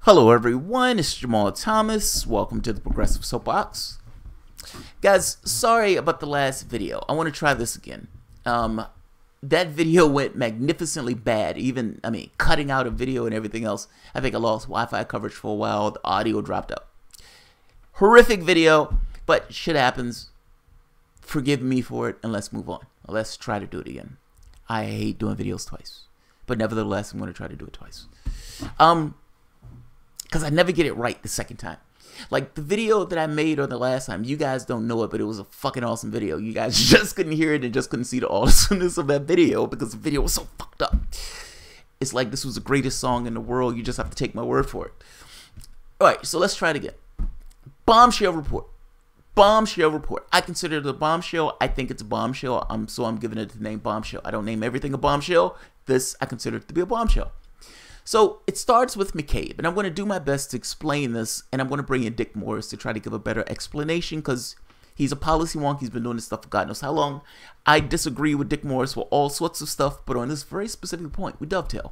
Hello everyone, it's Jamal Thomas. Welcome to the Progressive Soapbox. Guys, sorry about the last video. I want to try this again. That video went magnificently bad. Even, cutting out a video and everything else. I think I lost Wi-Fi coverage for a while. The audio dropped out. Horrific video, but shit happens. Forgive me for it and let's move on. Let's try to do it again. I hate doing videos twice, but nevertheless, I'm going to try to do it twice. Because I never get it right the second time. Like the video that I made on the last time, you guys don't know it, but it was a fucking awesome video. You guys just couldn't hear it and just couldn't see the awesomeness of that video because the video was so fucked up. It's like this was the greatest song in the world. You just have to take my word for it. All right, so let's try it again. Bombshell report. Bombshell report. I consider it a bombshell. I think it's a bombshell. So I'm giving it the name bombshell. I don't name everything a bombshell. This I consider it to be a bombshell. So it starts with McCabe, and I'm going to do my best to explain this, and I'm going to bring in Dick Morris to try to give a better explanation because he's a policy wonk. He's been doing this stuff for God knows how long. I disagree with Dick Morris for all sorts of stuff, but on this very specific point, we dovetail.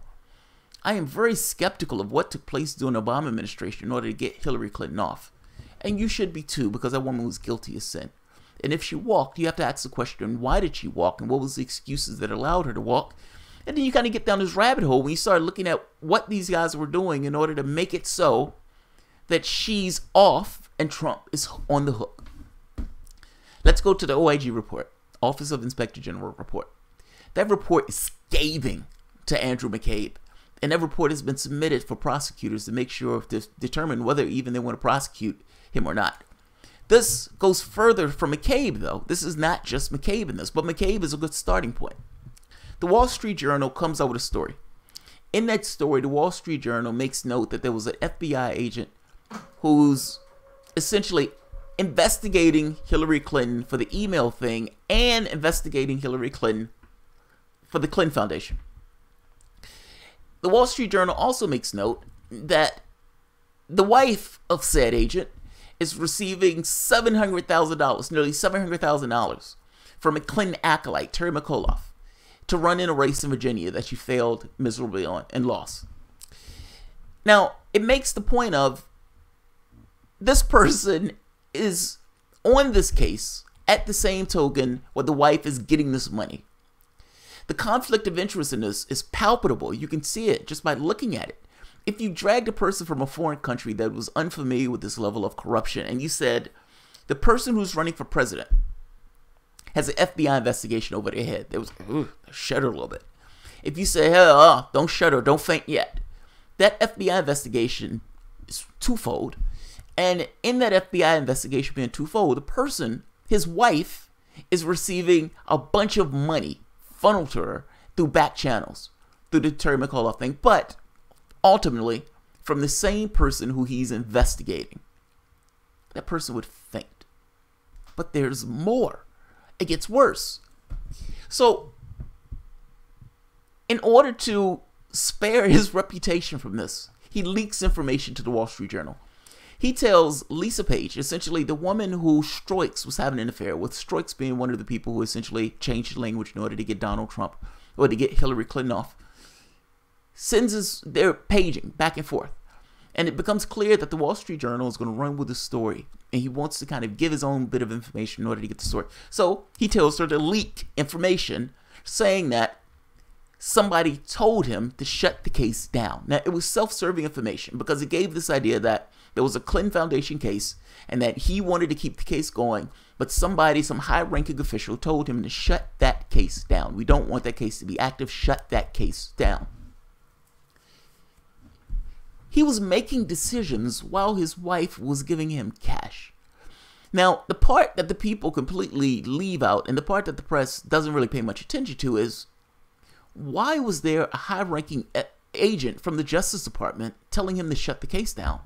I am very skeptical of what took place during the Obama administration in order to get Hillary Clinton off. And you should be too, because that woman was guilty of sin. And if she walked, you have to ask the question, why did she walk, and what was the excuses that allowed her to walk? And then you kind of get down this rabbit hole when you start looking at what these guys were doing in order to make it so that she's off and Trump is on the hook. Let's go to the OIG report, Office of Inspector General report. That report is scathing to Andrew McCabe. And that report has been submitted for prosecutors to make sure to determine whether even they want to prosecute him or not. This goes further from McCabe, though. This is not just McCabe in this, but McCabe is a good starting point. The Wall Street Journal comes out with a story. In that story, the Wall Street Journal makes note that there was an FBI agent who's essentially investigating Hillary Clinton for the email thing and investigating Hillary Clinton for the Clinton Foundation. The Wall Street Journal also makes note that the wife of said agent is receiving $700,000, nearly $700,000 from a Clinton acolyte, Terry McAuliffe, to run in a race in Virginia that she failed miserably on and lost. Now, it makes the point of this person is on this case at the same token where the wife is getting this money. The conflict of interest in this is palpable. You can see it just by looking at it. If you dragged a person from a foreign country that was unfamiliar with this level of corruption and you said, the person who's running for president has an FBI investigation over their head, they was shudder a little bit. If you say, hey, don't shudder, don't faint yet, that FBI investigation is twofold. And in that FBI investigation being twofold, the person, his wife, is receiving a bunch of money funneled to her through back channels, through the Terry McAuliffe thing, but ultimately from the same person who he's investigating. That person would faint. But there's more. It gets worse. So, in order to spare his reputation from this, he leaks information to the Wall Street Journal. He tells Lisa Page, essentially the woman who Stroix was having an affair with, Stroix being one of the people who essentially changed the language in order to get Donald Trump, or to get Hillary Clinton off, they're paging back and forth. And it becomes clear that the Wall Street Journal is going to run with the story. And he wants to kind of give his own bit of information in order to get the story. So he tells her to leak information saying that somebody told him to shut the case down. Now, it was self-serving information because it gave this idea that there was a Clinton Foundation case and that he wanted to keep the case going. But somebody, some high-ranking official told him to shut that case down. We don't want that case to be active. Shut that case down. He was making decisions while his wife was giving him cash. Now, the part that the people completely leave out and the part that the press doesn't really pay much attention to is, why was there a high-ranking agent from the Justice Department telling him to shut the case down?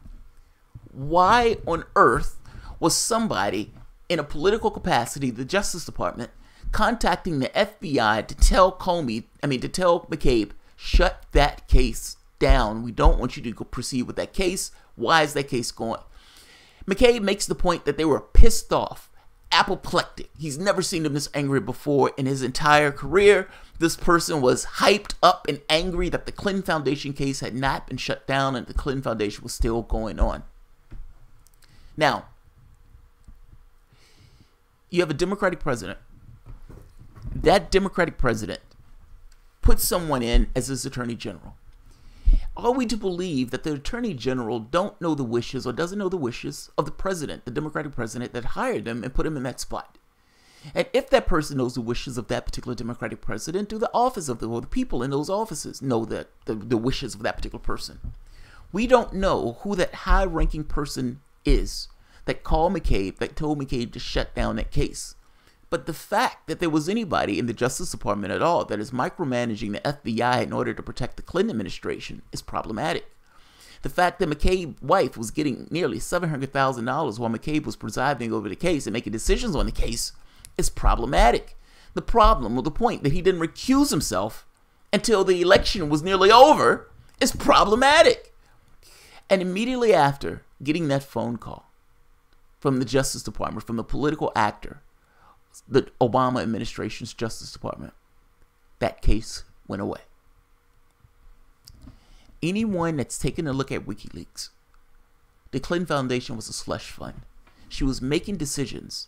Why on earth was somebody in a political capacity, the Justice Department, contacting the FBI to tell McCabe, shut that case down. We don't want you to go proceed with that case. Why is that case going? McCabe makes the point that they were pissed off apoplectic. He's never seen him this angry before in his entire career. This person was hyped up and angry that the Clinton Foundation case had not been shut down and the Clinton Foundation was still going on. Now, you have a Democratic president. That Democratic president puts someone in as his attorney general. Are we to believe that the attorney general don't know the wishes or doesn't know the wishes of the president, the Democratic president that hired him and put him in that spot? And if that person knows the wishes of that particular Democratic president, do the office of the people in those offices know the wishes of that particular person? We don't know who that high-ranking person is that called McCabe, that told McCabe to shut down that case. But the fact that there was anybody in the Justice Department at all that is micromanaging the FBI in order to protect the Clinton administration is problematic. The fact that McCabe's wife was getting nearly $700,000 while McCabe was presiding over the case and making decisions on the case is problematic. The problem, or the point that he didn't recuse himself until the election was nearly over, is problematic. And immediately after getting that phone call from the Justice Department, from the political actor, the Obama administration's Justice Department, that case went away. Anyone that's taken a look at WikiLeaks, the Clinton Foundation was a slush fund. She was making decisions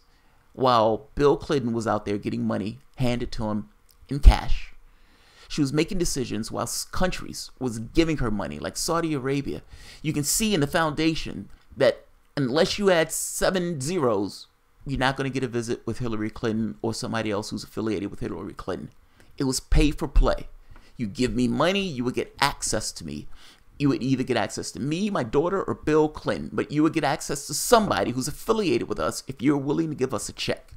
while Bill Clinton was out there getting money handed to him in cash. She was making decisions while countries was giving her money, like Saudi Arabia. You can see in the foundation that unless you add 7 zeros, you're not going to get a visit with Hillary Clinton or somebody else who's affiliated with Hillary Clinton. It was pay for play. You give me money, you would get access to me. You would either get access to me, my daughter, or Bill Clinton, but you would get access to somebody who's affiliated with us if you're willing to give us a check.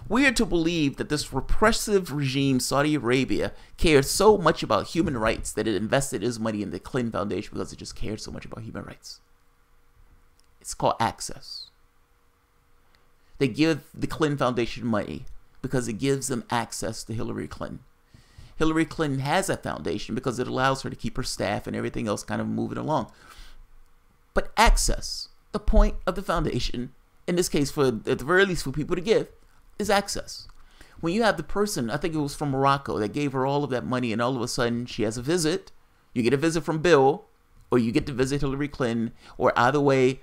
We are to believe that this repressive regime, Saudi Arabia, cared so much about human rights that it invested its money in the Clinton Foundation because it just cared so much about human rights. It's called access. They give the Clinton Foundation money because it gives them access to Hillary Clinton. Hillary Clinton has that foundation because it allows her to keep her staff and everything else kind of moving along. But access, the point of the foundation, in this case, for at the very least for people to give, is access. When you have the person, I think it was from Morocco, that gave her all of that money and all of a sudden she has a visit, you get a visit from Bill, or you get to visit Hillary Clinton, or either way,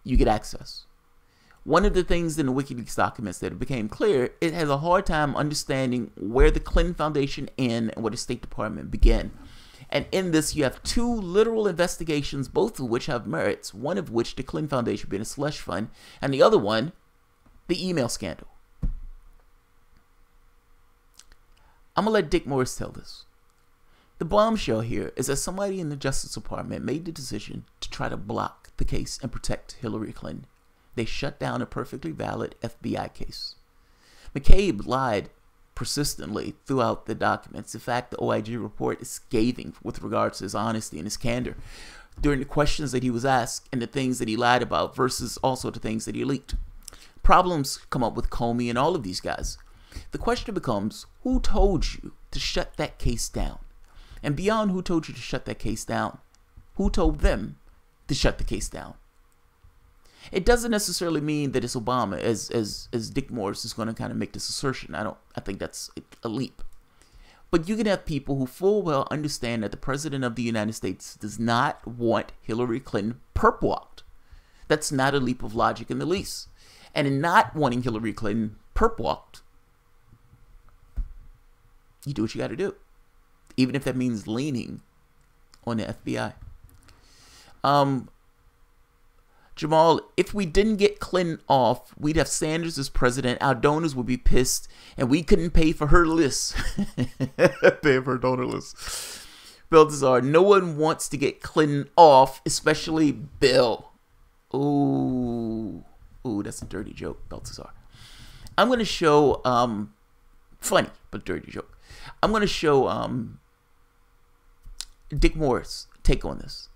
you get access. One of the things in the WikiLeaks documents that it became clear, it has a hard time understanding where the Clinton Foundation ended and where the State Department began. And in this, you have 2 literal investigations, both of which have merits, one of which the Clinton Foundation being a slush fund, and the other one, the email scandal. I'm going to let Dick Morris tell this. The bombshell here is that somebody in the Justice Department made the decision to try to block the case and protect Hillary Clinton. They shut down a perfectly valid FBI case. McCabe lied persistently throughout the documents. In fact, the OIG report is scathing with regards to his honesty and his candor during the questions that he was asked and the things that he lied about versus also the things that he leaked. Problems come up with Comey and all of these guys. The question becomes, who told you to shut that case down? And beyond who told you to shut that case down, who told them to shut the case down? It doesn't necessarily mean that it's Obama, as Dick Morris is going to kind of make this assertion. I think that's a leap. But you can have people who full well understand that the President of the United States does not want Hillary Clinton perp-walked. That's not a leap of logic in the least. And in not wanting Hillary Clinton perp-walked, you do what you got to do. Even if that means leaning on the FBI. Jamal, if we didn't get Clinton off, we'd have Sanders as president. Our donors would be pissed, and we couldn't pay for her list. Pay for her donor list. Balthazar, no one wants to get Clinton off, especially Bill. Ooh, that's a dirty joke, Balthazar. I'm going to show, funny, but dirty joke. I'm going to show Dick Morris' take on this.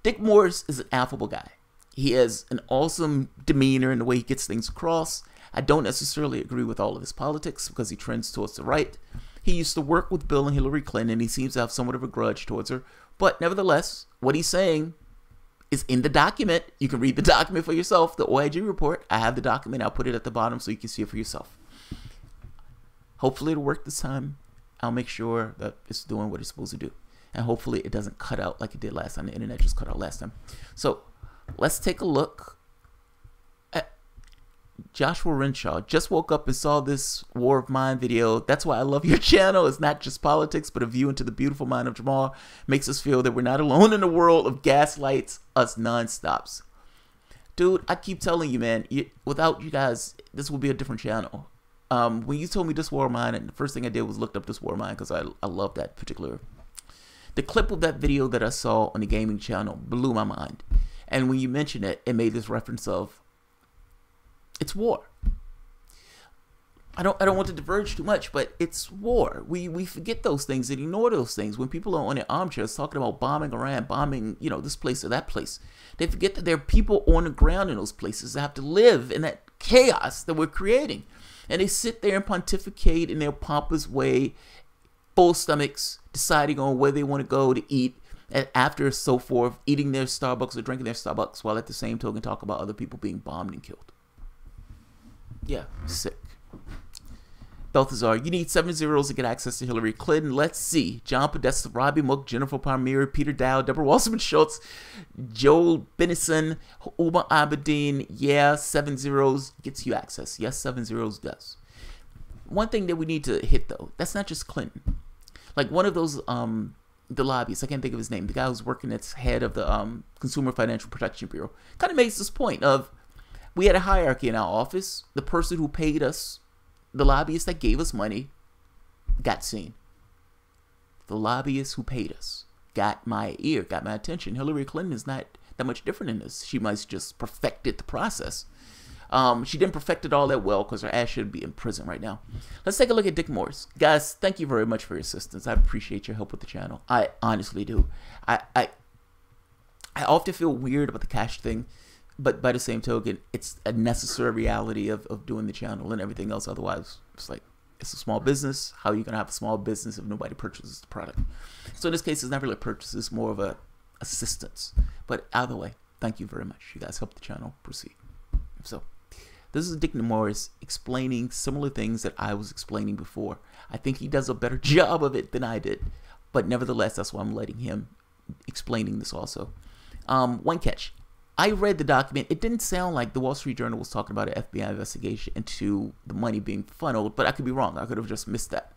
Dick Morris is an affable guy. He has an awesome demeanor in the way he gets things across. I don't necessarily agree with all of his politics because he trends towards the right. He used to work with Bill and Hillary Clinton, and he seems to have somewhat of a grudge towards her. But nevertheless, what he's saying is in the document. You can read the document for yourself, the OIG report. I have the document. I'll put it at the bottom so you can see it for yourself. Hopefully it'll work this time. I'll make sure that it's doing what it's supposed to do. And hopefully it doesn't cut out like it did last time. The internet just cut out last time. So let's take a look at Joshua Renshaw. Just woke up and saw this War of Mine video. That's why I love your channel. It's not just politics, but a view into the beautiful mind of Jamal. Makes us feel that we're not alone in the world of gaslights us non-stops. Dude, I keep telling you, man, without you guys, this will be a different channel. When you told me this War of Mine, and the first thing I did was looked up this War of Mine because I love that particular. The clip of that video that I saw on the gaming channel blew my mind. And when you mentioned it, it made this reference of, it's war. I don't want to diverge too much, but it's war. We forget those things and ignore those things. When people are on their armchairs talking about bombing Iran, bombing, you know, this place or that place, they forget that there are people on the ground in those places that have to live in that chaos that we're creating. And they sit there and pontificate in their pompous way, full stomachs, deciding on where they want to go to eat, and after so forth, eating their Starbucks or drinking their Starbucks, while at the same token talk about other people being bombed and killed. Yeah, sick. Balthazar, you need 7 zeros to get access to Hillary Clinton. Let's see. John Podesta, Robbie Mook, Jennifer Palmieri, Peter Dow, Deborah Wasserman Schultz, Joel Benison, Uma Abedin. Yeah, 7 zeros gets you access. Yes, 7 zeros does. One thing that we need to hit, though, that's not just Clinton. Like one of those, the lobbyists, I can't think of his name, the guy who's working as head of the Consumer Financial Protection Bureau, kind of makes this point of, we had a hierarchy in our office. The person who paid us, the lobbyist that gave us money, got seen. The lobbyist who paid us got my ear, got my attention. Hillary Clinton is not that much different in this. She might just perfected the process. She didn't perfect it all that well because her ass should be in prison right now. Let's take a look at Dick Morris. Guys, thank you very much for your assistance. I appreciate your help with the channel. I honestly do. I often feel weird about the cash thing. But by the same token, it's a necessary reality of doing the channel and everything else. Otherwise, it's like, it's a small business. How are you going to have a small business if nobody purchases the product? So in this case, it's not really a purchase. It's more of a assistance. But either way, thank you very much. You guys help the channel proceed. So this is Dick Morris explaining similar things that I was explaining before. I think he does a better job of it than I did. But nevertheless, that's why I'm letting him explaining this also. One catch. I read the document. It didn't sound like the Wall Street Journal was talking about an FBI investigation into the money being funneled, but I could be wrong. I could have just missed that.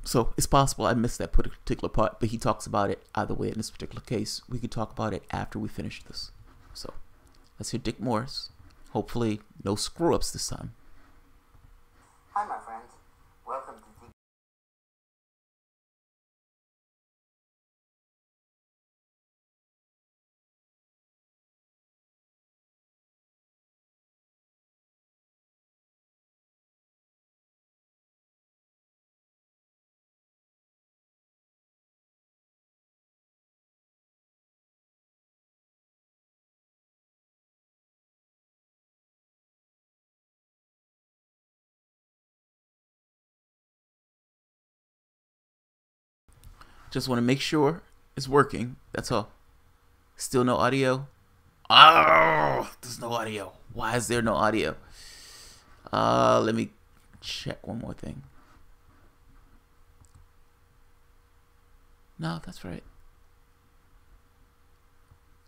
So it's possible I missed that particular part, but he talks about it either way in this particular case. We could talk about it after we finish this. So let's hear Dick Morris. Hopefully no screw-ups this time. Hi, my friends. Welcome to Just want to make sure it's working. That's all. Still no audio? Oh, there's no audio. Why is there no audio? Let me check one more thing. No, that's right.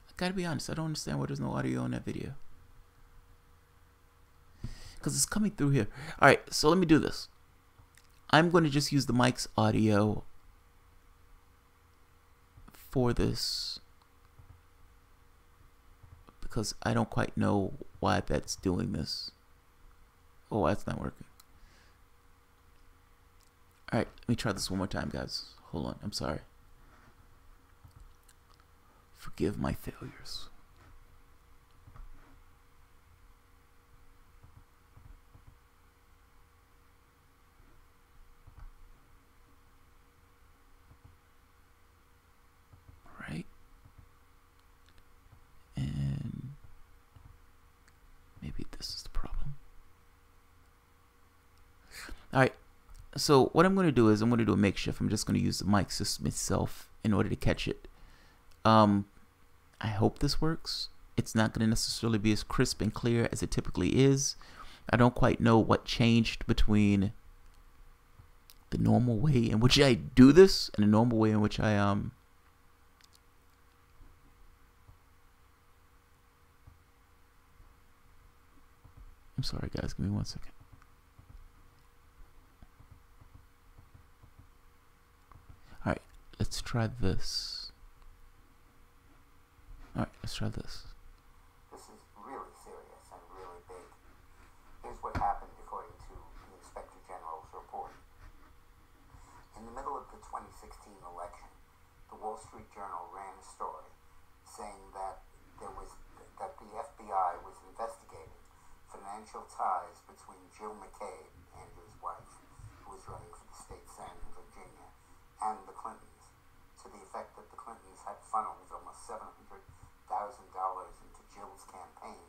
I gotta be honest. I don't understand why there's no audio in that video. Because it's coming through here. Alright, so let me do this. I'm going to just use the mic's audio for this because I don't quite know why that's doing this. Oh, why it's not working. Alright, let me try this one more time, guys. Hold on, I'm sorry. Forgive my failures. Right. And maybe this is the problem. Alright, so what I'm going to do is I'm going to do a makeshift. I'm just going to use the mic system itself in order to catch it. I I hope this works. It's not going to necessarily be as crisp and clear as it typically is. I don't quite know what changed between the normal way in which I do this and the normal way in which I'm sorry guys, give me 1 second. Alright, let's try this. Alright, let's try this. This is really serious and really big. Here's what happened according to the Inspector General's report. In the middle of the 2016 election, the Wall Street Journal ran a story saying that the FBI was investigating financial ties between Jill McCabe, Andrew's wife, who was running for the state Senate in Virginia, and the Clintons, to the effect that the Clintons had funneled almost $700,000 into Jill's campaign,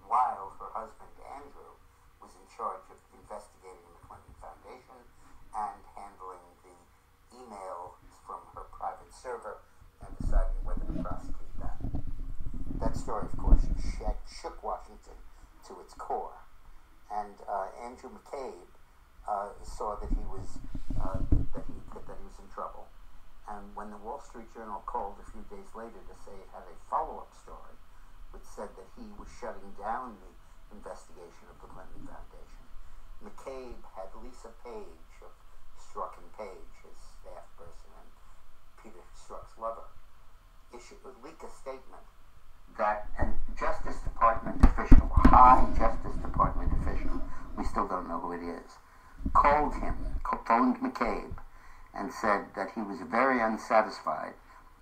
while her husband, Andrew, was in charge of investigating the Clinton Foundation and handling the emails from her private server and deciding whether to prosecute that. That story, of course, shook Washington to its core. And Andrew McCabe saw that he was in trouble. And when the Wall Street Journal called a few days later to say it had a follow-up story, which said that he was shutting down the investigation of the Clinton Foundation, McCabe had Lisa Page of Strzok and Page, his staff person and Peter Strzok's lover, leak a statement that a Justice Department official, a high Justice Department official, we still don't know who it is, phoned McCabe and said that he was very unsatisfied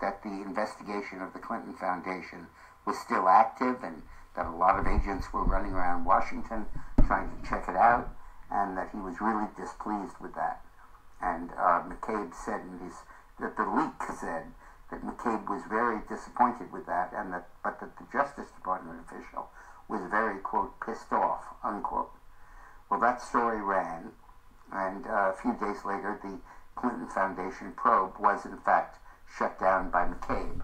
that the investigation of the Clinton Foundation was still active and that a lot of agents were running around Washington trying to check it out, and that he was really displeased with that. And McCabe said that the leak said that McCabe was very disappointed with that, but that the Justice Department official was very, quote, pissed off, unquote. Well, that story ran, and a few days later, the Clinton Foundation probe was, in fact, shut down by McCabe.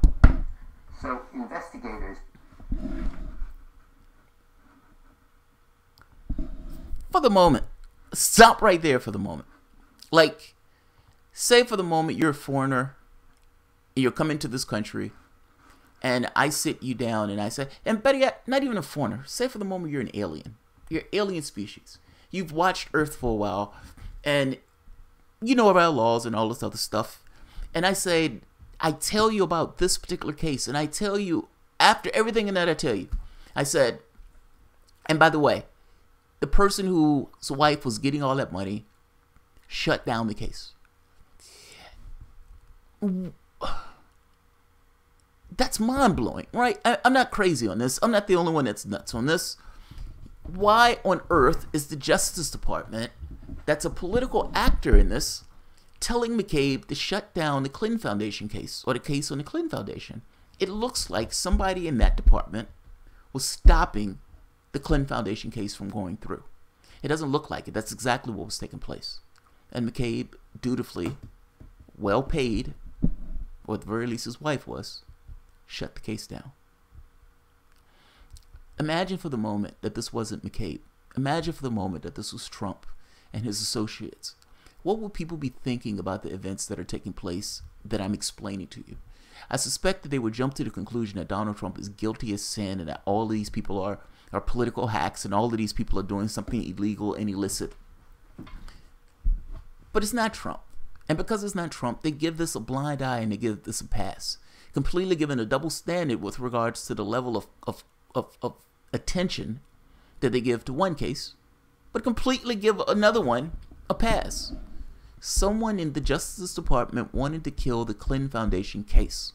So investigators... For the moment, stop right there for the moment. Like, say for the moment you're a foreigner, you're coming to this country, and I sit you down and I say, and better yet, not even a foreigner, say for the moment you're an alien. You're an alien species. You've watched Earth for a while, and you know about laws and all this other stuff. And I say, I tell you about this particular case, and I tell you, after everything that I tell you, I said, and by the way, the person whose wife was getting all that money shut down the case. That's mind-blowing, right? I'm not crazy on this. I'm not the only one that's nuts on this. Why on earth is the Justice Department, that's a political actor in this, telling McCabe to shut down the Clinton Foundation case, or the case on the Clinton Foundation? It looks like somebody in that department was stopping the Clinton Foundation case from going through. It doesn't look like it. That's exactly what was taking place. And McCabe, dutifully, well paid, or at the very least his wife was, shut the case down. Imagine for the moment that this wasn't McCabe. Imagine for the moment that this was Trump and his associates. What would people be thinking about the events that are taking place that I'm explaining to you? I suspect that they would jump to the conclusion that Donald Trump is guilty as sin and that all of these people are political hacks and all of these people are doing something illegal and illicit. But it's not Trump. And because it's not Trump, they give this a blind eye and they give this a pass. Completely given a double standard with regards to the level of attention that they give to one case, but completely give another one a pass. Someone in the Justice Department wanted to kill the Clinton Foundation case,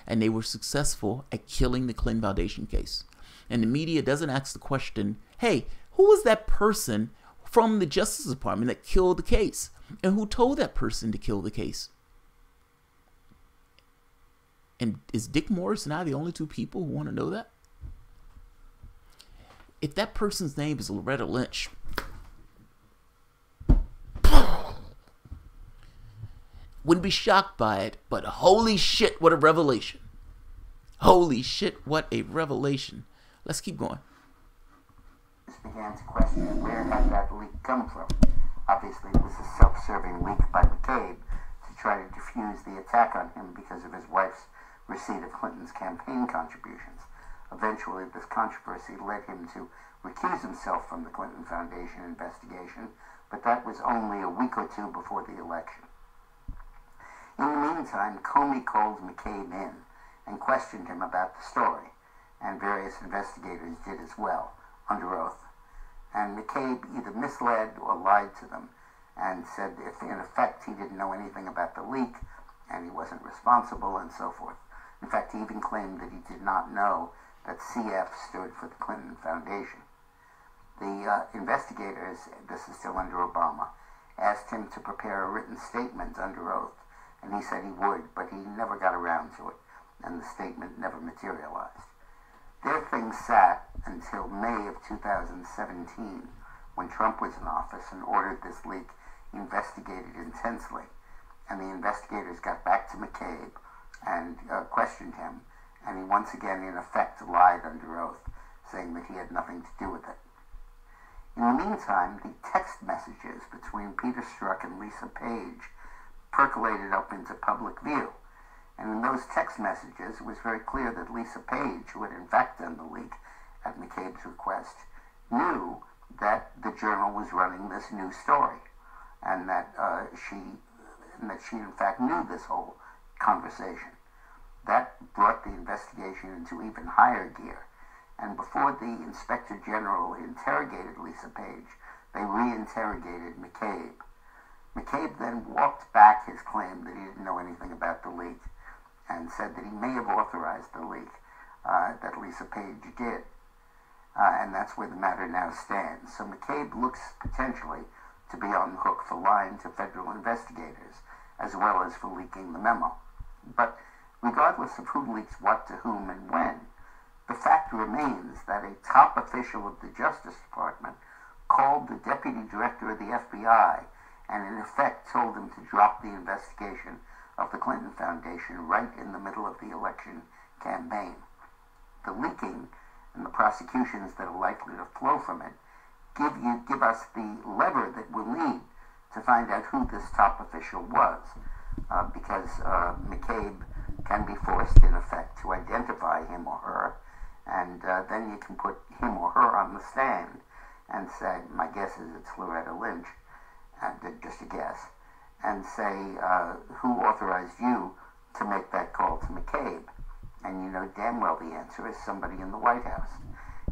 and they were successful at killing the Clinton Foundation case. And the media doesn't ask the question, hey, who was that person from the Justice Department that killed the case? And who told that person to kill the case? And is Dick Morris and I the only two people who want to know that? If that person's name is Loretta Lynch, wouldn't be shocked by it, but holy shit, what a revelation. Holy shit, what a revelation. Let's keep going. Began to question where had that leak come from. Obviously, it was a self-serving leak by McCabe to try to defuse the attack on him because of his wife's receipt of Clinton's campaign contributions. Eventually, this controversy led him to recuse himself from the Clinton Foundation investigation, but that was only a week or two before the election. In the meantime, Comey called McCabe in and questioned him about the story, and various investigators did as well, under oath. And McCabe either misled or lied to them and said if in effect he didn't know anything about the leak and he wasn't responsible and so forth. In fact, he even claimed that he did not know that CF stood for the Clinton Foundation. The investigators, this is still under Obama, asked him to prepare a written statement under oath, and he said he would, but he never got around to it, and the statement never materialized. There things sat until May of 2017, when Trump was in office and ordered this leak investigated intensely. And the investigators got back to McCabe and questioned him, and he once again, in effect, lied under oath, saying that he had nothing to do with it. In the meantime, the text messages between Peter Strzok and Lisa Page percolated up into public view. And in those text messages, it was very clear that Lisa Page, who had in fact done the leak at McCabe's request, knew that the Journal was running this new story, and that she in fact knew this whole conversation. That brought the investigation into even higher gear. And before the Inspector General interrogated Lisa Page, they re-interrogated McCabe. McCabe then walked back his claim that he didn't know anything about the leak, and said that he may have authorized the leak that Lisa Page did. And that's where the matter now stands. So McCabe looks potentially to be on the hook for lying to federal investigators, as well as for leaking the memo. But regardless of who leaks what to whom and when, the fact remains that a top official of the Justice Department called the Deputy Director of the FBI and in effect told him to drop the investigation of the Clinton Foundation right in the middle of the election campaign. The leaking and the prosecutions that are likely to flow from it give us the lever that we'll need to find out who this top official was, because McCabe can be forced in effect to identify him or her, and then you can put him or her on the stand and say, my guess is it's Loretta Lynch, just a guess, and say, who authorized you to make that call to McCabe? And you know damn well the answer is somebody in the White House.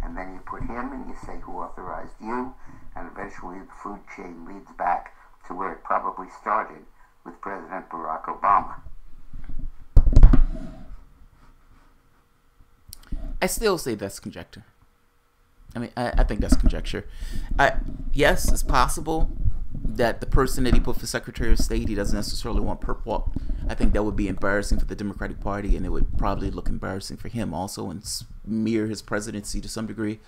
And then you put him and you say, who authorized you? And eventually the food chain leads back to where it probably started with President Barack Obama. I still say that's conjecture. I mean, I think that's conjecture. Yes, it's possible that the person that he put for Secretary of State, he doesn't necessarily want perp walk. I think that would be embarrassing for the Democratic Party, and it would probably look embarrassing for him also and smear his presidency to some degree.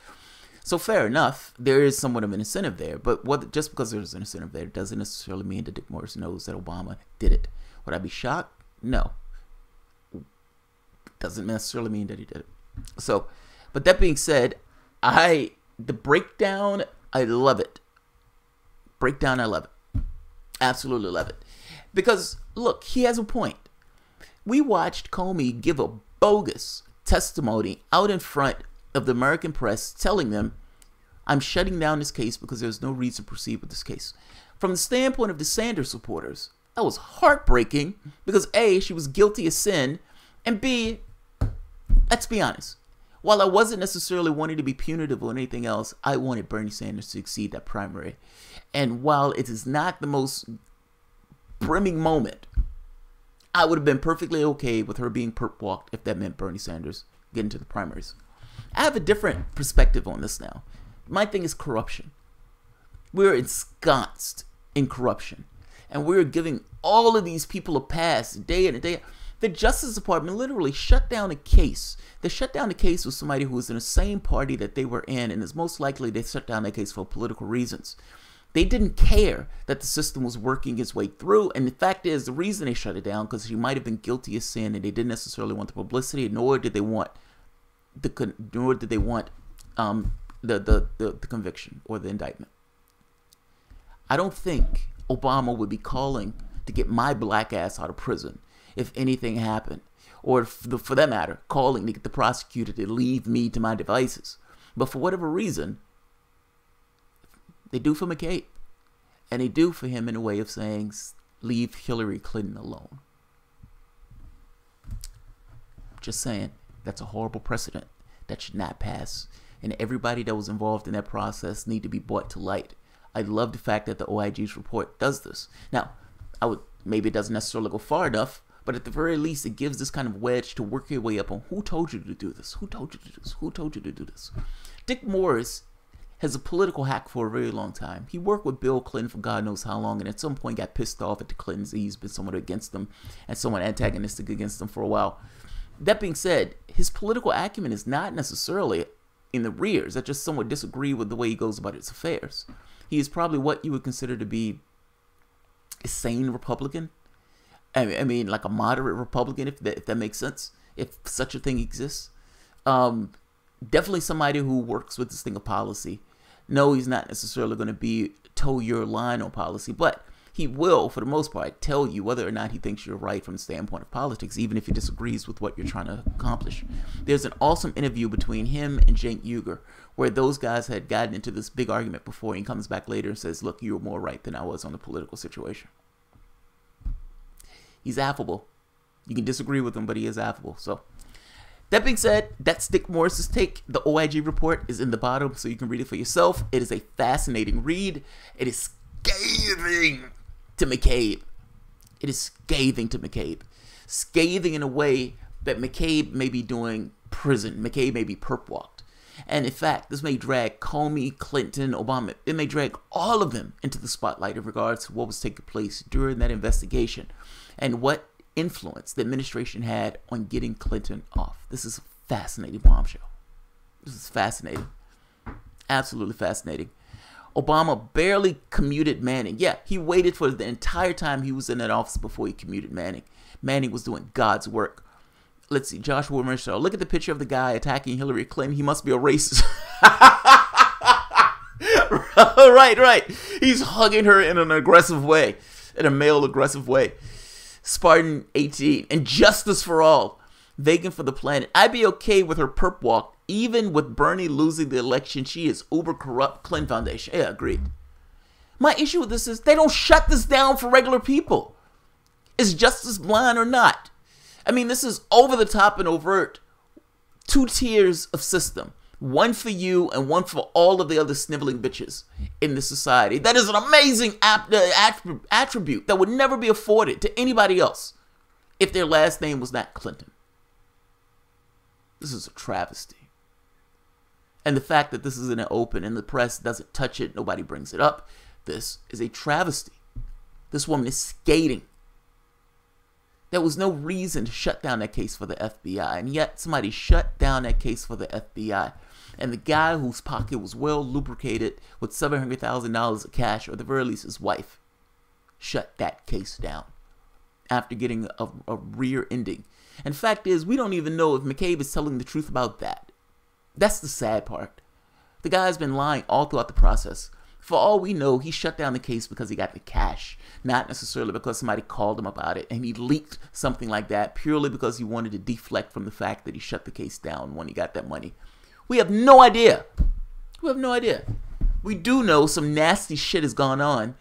So fair enough, there is somewhat of an incentive there, but just because there's an incentive there doesn't necessarily mean that Dick Morris knows that Obama did it. Would I be shocked? No. Doesn't necessarily mean that he did it. So, but that being said, the breakdown, I love it. Breakdown, I love it. Absolutely love it. Because, look, he has a point. We watched Comey give a bogus testimony out in front of the American press telling them, I'm shutting down this case because there's no reason to proceed with this case. From the standpoint of the Sanders supporters, that was heartbreaking because A, she was guilty of sin, and B, let's be honest. While I wasn't necessarily wanting to be punitive or anything else, I wanted Bernie Sanders to succeed that primary. And while it is not the most brimming moment, I would have been perfectly okay with her being perp walked if that meant Bernie Sanders getting to the primaries. I have a different perspective on this now. My thing is corruption. We're ensconced in corruption. And we're giving all of these people a pass day in and day out. The Justice Department literally shut down a case. They shut down the case with somebody who was in the same party that they were in, and it's most likely they shut down that case for political reasons. They didn't care that the system was working its way through. And the fact is, the reason they shut it down, because she might have been guilty of sin, and they didn't necessarily want the publicity, nor did they want the conviction or the indictment. I don't think Obama would be calling to get my black ass out of prison if anything happened, or for that matter, calling to get the prosecutor to leave me to my devices. But for whatever reason, they do for McCabe, and they do for him in a way of saying, leave Hillary Clinton alone. Just saying, that's a horrible precedent that should not pass, and everybody that was involved in that process need to be brought to light. I love the fact that the OIG's report does this. Now, maybe it doesn't necessarily go far enough, but at the very least, it gives this kind of wedge to work your way up on who told you to do this, who told you to do this, who told you to do this. Dick Morris has a political hack for a very long time. He worked with Bill Clinton for God knows how long, and at some point got pissed off at the Clintons. He's been somewhat against them and somewhat antagonistic against them for a while. That being said, his political acumen is not necessarily in the rears. I just somewhat disagree with the way he goes about his affairs. He is probably what you would consider to be a sane Republican. I mean, like a moderate Republican, if that makes sense, if such a thing exists. Definitely somebody who works with this thing of policy. No, he's not necessarily going to toe your line on policy, but he will, for the most part, tell you whether or not he thinks you're right from the standpoint of politics, even if he disagrees with what you're trying to accomplish. There's an awesome interview between him and Cenk Uygur, where those guys had gotten into this big argument before, and he comes back later and says, look, you were more right than I was on the political situation. He's affable. You can disagree with him, but he is affable. So, that being said, that's Dick Morris's take. The OIG report is in the bottom, so you can read it for yourself. It is a fascinating read. It is scathing to McCabe. It is scathing to McCabe. Scathing in a way that McCabe may be doing prison. McCabe may be perp walked. And in fact, this may drag Comey, Clinton, Obama. It may drag all of them into the spotlight in regards to what was taking place during that investigation and what influence the administration had on getting Clinton off. This is a fascinating bombshell. This is fascinating. Absolutely fascinating. Obama barely commuted Manning. Yeah, he waited for the entire time he was in that office before he commuted Manning. Manning was doing God's work. Let's see, Joshua Marshall. Look at the picture of the guy attacking Hillary Clinton. He must be a racist. Right. He's hugging her in an aggressive way, in a male aggressive way. Spartan 18. And justice for all. Vegan for the planet. I'd be okay with her perp walk. Even with Bernie losing the election, she is uber corrupt. Clinton Foundation. Yeah, agreed. My issue with this is they don't shut this down for regular people. Is justice blind or not? I mean, this is over the top and overt. 2 tiers of system. One for you and one for all of the other sniveling bitches in this society. That is an amazing attribute that would never be afforded to anybody else if their last name was not Clinton. This is a travesty. And the fact that this is in the open and the press doesn't touch it, nobody brings it up, this is a travesty. This woman is skating. There was no reason to shut down that case for the FBI, and yet somebody shut down that case for the FBI. And the guy whose pocket was well lubricated with $700,000 of cash, or at the very least his wife, shut that case down after getting a rear ending. And fact is, we don't even know if McCabe is telling the truth about that. That's the sad part. The guy's been lying all throughout the process. For all we know, he shut down the case because he got the cash, not necessarily because somebody called him about it, and he leaked something like that purely because he wanted to deflect from the fact that he shut the case down when he got that money. We have no idea. We have no idea. We do know some nasty shit has gone on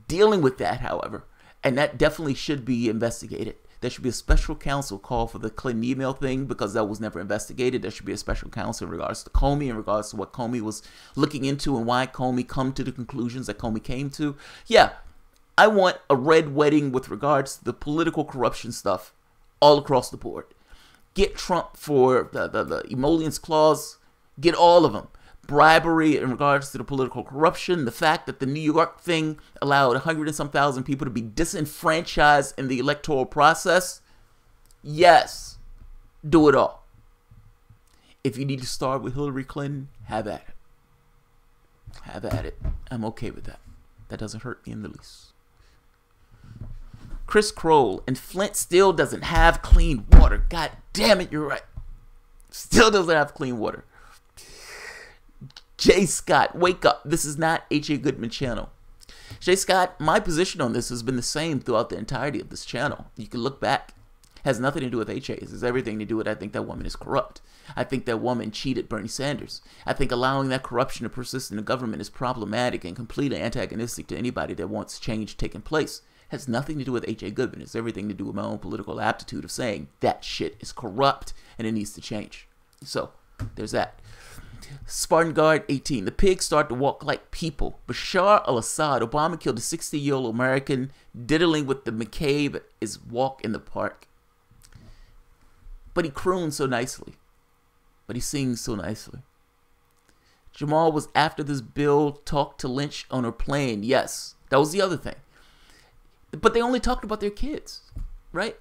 dealing with that, however, and that definitely should be investigated. There should be a special counsel called for the Clinton email thing because that was never investigated. There should be a special counsel in regards to Comey, in regards to what Comey was looking into and why Comey come to the conclusions that Comey came to. Yeah, I want a red wedding with regards to the political corruption stuff all across the board. Get Trump for the emollients clause. Get all of them. Bribery in regards to the political corruption, the fact that the New York thing allowed 100 and some thousand people to be disenfranchised in the electoral process. Yes, do it all. If you need to start with Hillary Clinton, have at it. Have at it. I'm okay with that. That doesn't hurt me in the least. Chris Kroll, and Flint still doesn't have clean water. God damn it, you're right. Still doesn't have clean water. Jay Scott, wake up. This is not H.A. Goodman channel. Jay Scott, my position on this has been the same throughout the entirety of this channel. You can look back. It has nothing to do with H.A. It has everything to do with I think that woman is corrupt. I think that woman cheated Bernie Sanders. I think allowing that corruption to persist in the government is problematic and completely antagonistic to anybody that wants change taking place. It has nothing to do with H.A. Goodman. It's everything to do with my own political aptitude of saying that shit is corrupt and it needs to change. So, there's that. Spartan Guard 18. The pigs start to walk like people. Bashar al-Assad, Obama killed a 60-year-old American, diddling with the McCabe is walk in the park. But he croons so nicely. But he sings so nicely. Jamal was after this bill talked to Lynch on her plane. Yes, that was the other thing. But they only talked about their kids, right?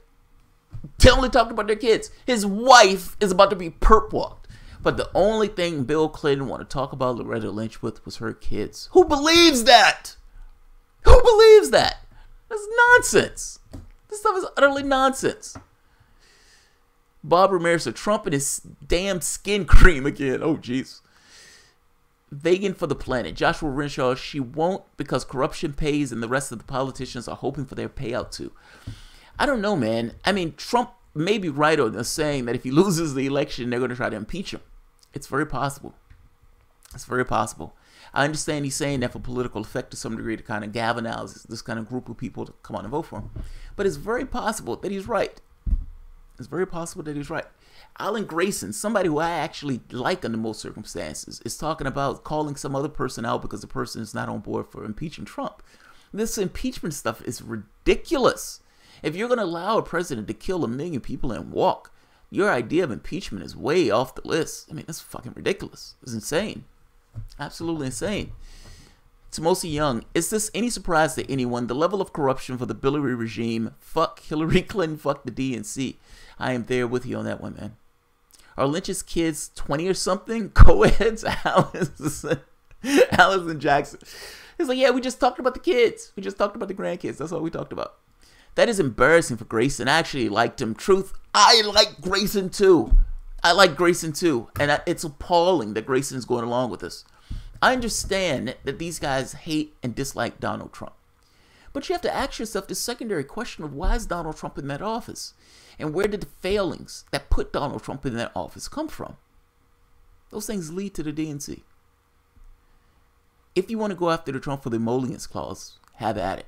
They only talked about their kids. His wife is about to be perp walked. But the only thing Bill Clinton wanted to talk about Loretta Lynch with was her kids. Who believes that? Who believes that? That's nonsense. This stuff is utterly nonsense. Bob Ramirez, so Trump and his damn skin cream again. Oh, jeez. Vegan for the planet. Joshua Renshaw, she won't because corruption pays and the rest of the politicians are hoping for their payout too. I don't know, man. I mean, Trump may be right on saying that if he loses the election, they're going to try to impeach him. It's very possible. It's very possible. I understand he's saying that for political effect to some degree to kind of galvanize this kind of group of people to come on and vote for him. But it's very possible that he's right. It's very possible that he's right. Alan Grayson, somebody who I actually like under most circumstances, is talking about calling some other person out because the person is not on board for impeaching Trump. This impeachment stuff is ridiculous. If you're going to allow a president to kill 1 million people and walk, your idea of impeachment is way off the list. I mean, that's fucking ridiculous. It's insane. Absolutely insane. Tomosi Young, is this any surprise to anyone? The level of corruption for the Hillary regime. Fuck Hillary Clinton, fuck the DNC. I am there with you on that one, man. Are Lynch's kids 20 or something? Co-eds? Allison Jackson. It's like, yeah, we just talked about the kids. We just talked about the grandkids. That's all we talked about. That is embarrassing for Grayson. I actually liked him. Truth, I like Grayson too. I like Grayson too. And it's appalling that Grayson is going along with this. I understand that these guys hate and dislike Donald Trump. But you have to ask yourself the secondary question of why is Donald Trump in that office? And where did the failings that put Donald Trump in that office come from? Those things lead to the DNC. If you want to go after the Trump for the emollients clause, have at it.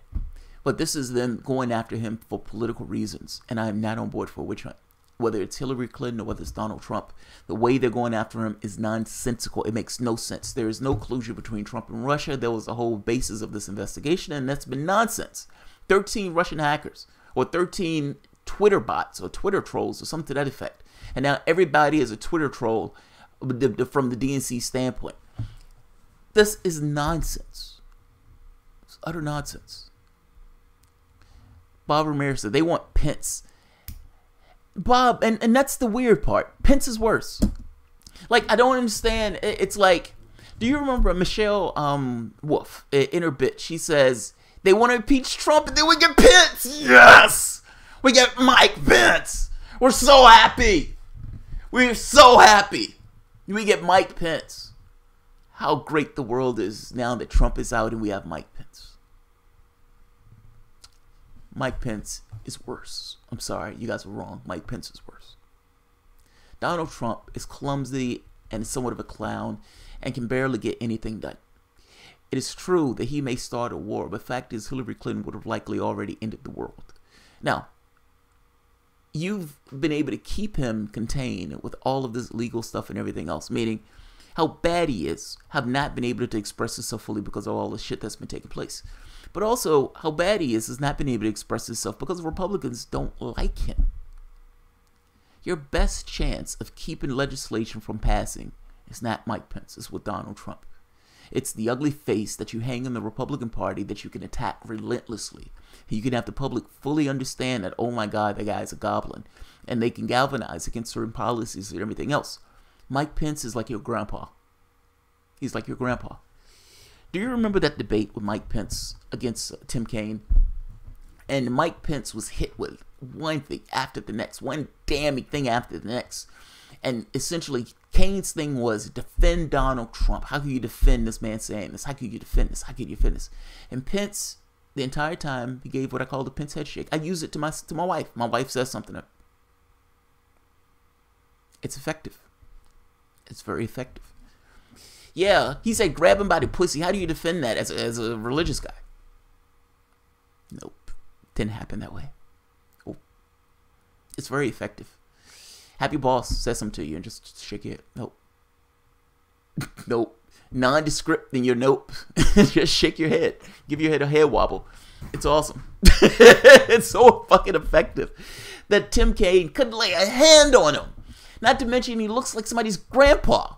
But this is them going after him for political reasons. And I am not on board for a witch hunt. Whether it's Hillary Clinton or whether it's Donald Trump, the way they're going after him is nonsensical. It makes no sense. There is no collusion between Trump and Russia. There was the whole basis of this investigation, and that's been nonsense. 13 Russian hackers, or 13 Twitter bots, or Twitter trolls, or something to that effect. And now everybody is a Twitter troll from the DNC standpoint. This is nonsense. It's utter nonsense. Bob Ramirez said they want Pence. Bob, and that's the weird part. Pence is worse. Like, I don't understand. It's like, do you remember Michelle Wolf in her bit? She says, they want to impeach Trump and then we get Pence. Yes! We get Mike Pence. We're so happy. We're so happy. We get Mike Pence. How great the world is now that Trump is out and we have Mike Pence. Mike Pence is worse. I'm sorry, you guys were wrong. Mike Pence is worse. Donald Trump is clumsy and somewhat of a clown and can barely get anything done. It is true that he may start a war, but the fact is Hillary Clinton would have likely already ended the world. Now, you've been able to keep him contained with all of this legal stuff and everything else, meaning how bad he is, have not been able to express himself fully because of all the shit that's been taking place. But also, how bad he is has not been able to express himself because Republicans don't like him. Your best chance of keeping legislation from passing is not Mike Pence, it's with Donald Trump. It's the ugly face that you hang in the Republican Party that you can attack relentlessly. You can have the public fully understand that, oh my God, that guy's a goblin. And they can galvanize against certain policies and everything else. Mike Pence is like your grandpa. He's like your grandpa. Do you remember that debate with Mike Pence against Tim Kaine? And Mike Pence was hit with one thing after the next, one damning thing after the next. And essentially, Kaine's thing was defend Donald Trump. How can you defend this man saying this? How can you defend this? How can you defend this? And Pence, the entire time, he gave what I call the Pence head shake. I use it to my wife. My wife says something. It's effective. It's very effective. Yeah, he said grab him by the pussy. How do you defend that as a religious guy? Nope. Didn't happen that way. Oh. It's very effective. Have your boss say something to you and just shake your head. Nope. Nope. Nondescript, then you're nope. Just shake your head. Give your head a head wobble. It's awesome. It's so fucking effective that Tim Kaine couldn't lay a hand on him. Not to mention he looks like somebody's grandpa.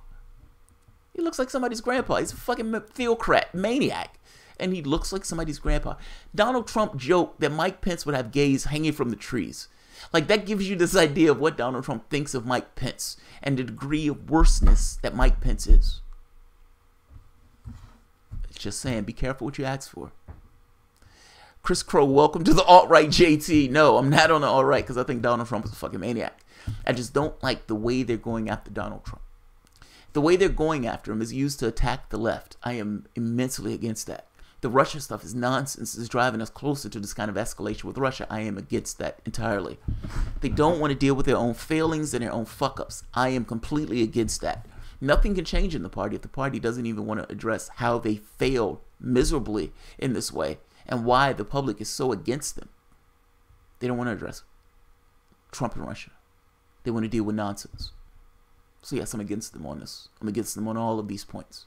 He looks like somebody's grandpa. He's a fucking theocrat, maniac. And he looks like somebody's grandpa. Donald Trump joked that Mike Pence would have gays hanging from the trees. Like, that gives you this idea of what Donald Trump thinks of Mike Pence and the degree of worseness that Mike Pence is. Just saying, be careful what you ask for. Chris Crow, welcome to the alt-right JT. No, I'm not on the alt-right because I think Donald Trump is a fucking maniac. I just don't like the way they're going after Donald Trump. The way they're going after him is used to attack the left. I am immensely against that. The Russia stuff is nonsense. It's driving us closer to this kind of escalation with Russia. I am against that entirely. They don't want to deal with their own failings and their own fuck-ups. I am completely against that. Nothing can change in the party if the party doesn't even want to address how they failed miserably in this way and why the public is so against them. They don't want to address it. Trump and Russia. They want to deal with nonsense. So yes, I'm against them on this. I'm against them on all of these points.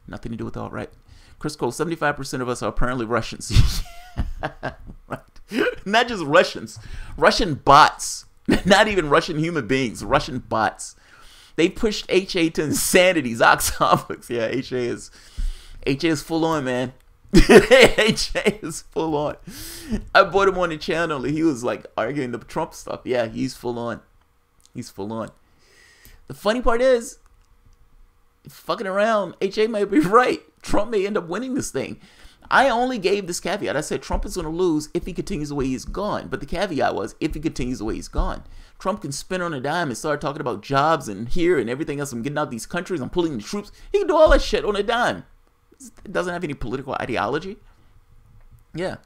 Nothing to do with all right. Chris Cole, 75% of us are apparently Russians. Right. Not just Russians. Russian bots. Not even Russian human beings. Russian bots. They pushed HA to insanity. Zoxomics. Yeah, HA is full on, man. HA is full on. I bought him on the channel and he was like arguing the Trump stuff. Yeah, he's full on. He's full on. The funny part is, fucking around, HA might be right. Trump may end up winning this thing. I only gave this caveat. I said Trump is going to lose if he continues the way he's gone. But the caveat was if he continues the way he's gone. Trump can spin on a dime and start talking about jobs and here and everything else. I'm getting out these countries. I'm pulling the troops. He can do all that shit on a dime. It doesn't have any political ideology. Yeah.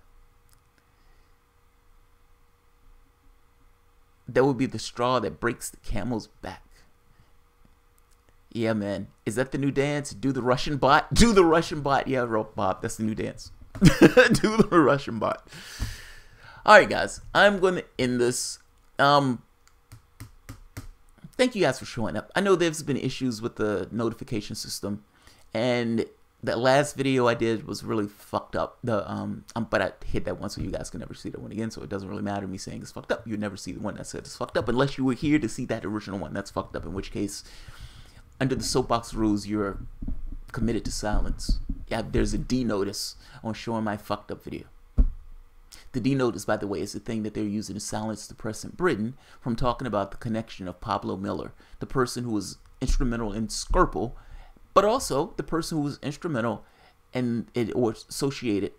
That would be the straw that breaks the camel's back. Yeah, man. Is that the new dance? Do the Russian bot? Do the Russian bot. Yeah, Bob. That's the new dance. Do the Russian bot. All right, guys. I'm going to end this. Thank you guys for showing up. I know there's been issues with the notification system. And that last video I did was really fucked up. But I hit that one so you guys can never see that one again. So it doesn't really matter me saying it's fucked up. You'll never see the one that said it's fucked up unless you were here to see that original one that's fucked up. In which case, under the soapbox rules, you're committed to silence. Yeah, there's a D notice on showing my fucked up video. The D notice, by the way, is the thing that they're using to silence the press in Britain from talking about the connection of Pablo Miller, the person who was instrumental in Skirple, but also the person who was instrumental and or associated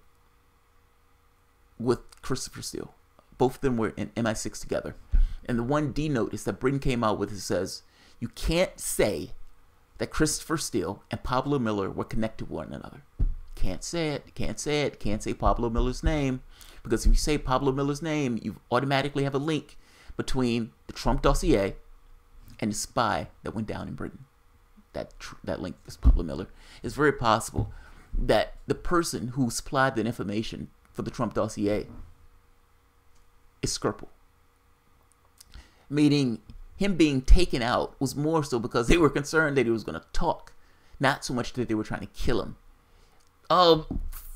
with Christopher Steele. Both of them were in MI6 together. And the one D notice that Britain came out with, it says, you can't say that Christopher Steele and Pablo Miller were connected to one another. Can't say it. Can't say it. Can't say Pablo Miller's name. Because if you say Pablo Miller's name, you automatically have a link between the Trump dossier and the spy that went down in Britain. That link is Pablo Miller. It's very possible that the person who supplied that information for the Trump dossier is Skirple. Meaning, him being taken out was more so because they were concerned that he was going to talk, not so much that they were trying to kill him. Oh,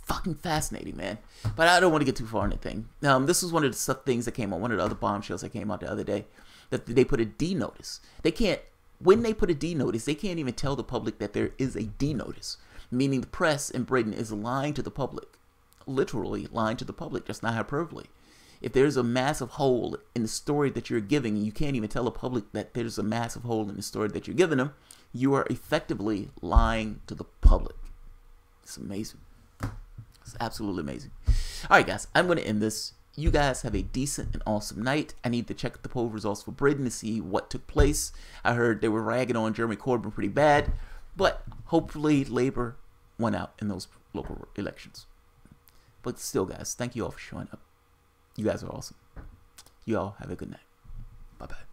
fucking fascinating, man. But I don't want to get too far in the thing. This was one of the things that came on, one of the other bombshells that came out the other day, that they put a D notice. They can't, when they put a D notice, they can't even tell the public that there is a D notice, meaning the press in Britain is lying to the public, literally lying to the public, just not hyperbole. If there's a massive hole in the story that you're giving, and you can't even tell the public that there's a massive hole in the story that you're giving them, you are effectively lying to the public. It's amazing. It's absolutely amazing. All right, guys, I'm going to end this. You guys have a decent and awesome night. I need to check the poll results for Britain to see what took place. I heard they were ragging on Jeremy Corbyn pretty bad, but hopefully Labour won out in those local elections. But still, guys, thank you all for showing up. You guys are awesome. You all have a good night. Bye-bye.